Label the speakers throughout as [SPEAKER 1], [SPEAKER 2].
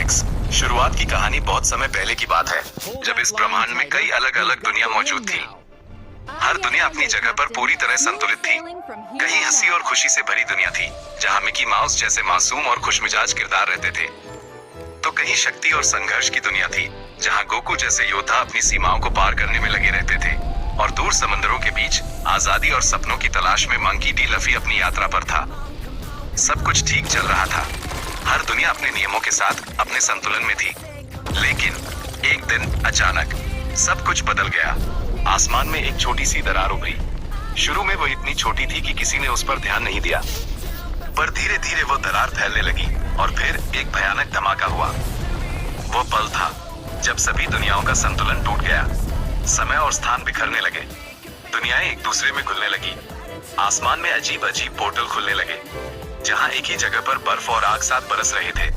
[SPEAKER 1] X. शुरुआत की कहानी बहुत समय पहले की बात है, जब इस ब्रह्मांड में कई अलग अलग दुनिया मौजूद थी। हर दुनिया अपनी जगह पर पूरी तरह संतुलित थी। कहीं हंसी और खुशी से भरी दुनिया थी, जहाँ मिकी माउस जैसे मासूम और खुशमिजाज किरदार रहते थे। तो कहीं शक्ति और संघर्ष की दुनिया थी, जहाँ गोकू जैसे योद्धा अपनी सीमाओं को पार करने में लगे रहते थे। और दूर समंदरों के बीच आजादी और सपनों की तलाश में मंकी डी लफी अपनी यात्रा पर था। सब कुछ ठीक चल रहा था। हर दुनिया अपने नियमों के साथ अपने संतुलन में थी। लेकिन एक दिन अचानक सब कुछ बदल गया। आसमान में एक छोटी सी दरार उभरी। शुरू में वो इतनी छोटी थी कि किसी ने उस पर ध्यान नहीं दिया, पर धीरे धीरे वो दरार फैलने लगी और फिर एक भयानक धमाका हुआ। वो पल था जब सभी दुनियाओं का संतुलन टूट गया। समय और स्थान बिखरने लगे। दुनियाएं एक दूसरे में घुलने लगी। आसमान में अजीब अजीब पोर्टल खुलने लगे, जहां एक ही जगह पर बर्फ और आग साथ बरस रहे थे।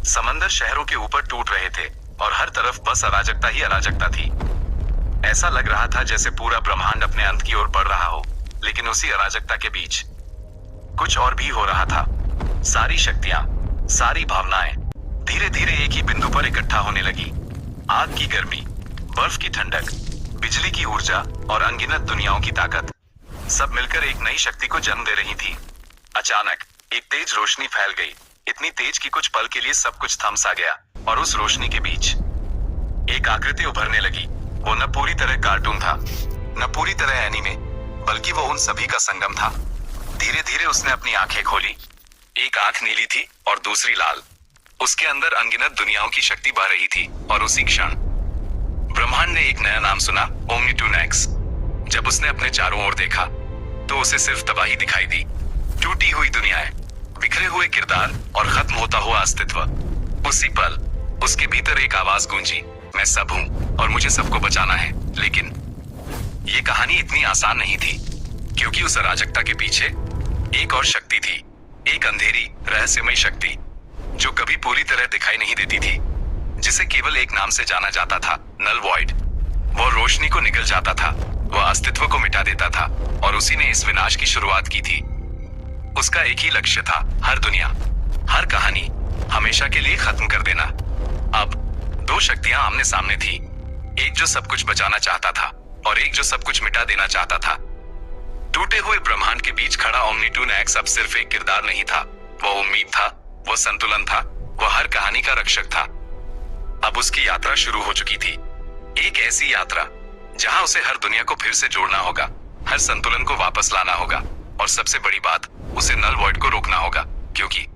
[SPEAKER 1] समंदर शहरों के ऊपर टूट रहे थे और हर तरफ बस अराजकता ही अराजकता थी। ऐसा लग रहा था जैसे पूरा ब्रह्मांड अपने अंत की ओर बढ़ रहा हो। लेकिन उसी अराजकता के बीच कुछ और भी हो रहा था। सारी शक्तियां, सारी भावनाएं धीरे धीरे एक ही बिंदु पर इकट्ठा होने लगी। आग की गर्मी, बर्फ की ठंडक, बिजली की ऊर्जा और अनगिनत दुनियाओं की ताकत, सब मिलकर एक नई शक्ति को जन्म दे रही थी। अचानक एक तेज रोशनी फैल गई, इतनी तेज कि कुछ पल के लिए सब कुछ थम सा गया। और उस रोशनी के बीच एक आकृति उभरने लगी। वो न पूरी तरह कार्टून था, न पूरी तरह एनीमे, बल्कि वो उन सभी का संगम था। धीरे धीरे उसने अपनी आंखें खोली। एक आंख नीली थी और दूसरी लाल। उसके अंदर अनगिनत दुनियाओं की शक्ति बह रही थी। और उसी क्षण ब्रह्मांड ने एक नया नाम सुना, ओमनीटून एक्स। जब उसने अपने चारों ओर देखा तो उसे सिर्फ तबाही दिखाई दी। टूटी हुई दुनियाएं, बिखरे हुए किरदार और खत्म होता हुआ अस्तित्व। उसी पल उसके भीतर एक आवाज गूंजी, मैं सब हूं और मुझे सबको बचाना है। लेकिन ये कहानी इतनी आसान नहीं थी, क्योंकि उस अराजकता के पीछे एक और शक्ति थी। एक अंधेरी रहस्यमय शक्ति जो कभी पूरी तरह दिखाई नहीं देती थी, जिसे केवल एक नाम से जाना जाता था, नल वॉइड। वो रोशनी को निगल जाता था, वो अस्तित्व को मिटा देता था, और उसी ने इस विनाश की शुरुआत की थी। उसका एक ही लक्ष्य था, हर दुनिया, हर कहानी हमेशा के लिए खत्म कर देना। अब दो शक्तियां आमने सामने थी, एक जो सब कुछ बचाना चाहता था और एक जो सब कुछ मिटा देना चाहता था। टूटे हुए ब्रह्मांड के बीच खड़ा ओमनीटून एक्स अब सिर्फ एक किरदार नहीं था, वो उम्मीद था, वो संतुलन था, वो हर कहानी का रक्षक था। अब उसकी यात्रा शुरू हो चुकी थी, एक ऐसी यात्रा जहां उसे हर दुनिया को फिर से जोड़ना होगा, हर संतुलन को वापस लाना होगा, और सबसे बड़ी बात, उसे नल वॉइड को रोकना होगा, क्योंकि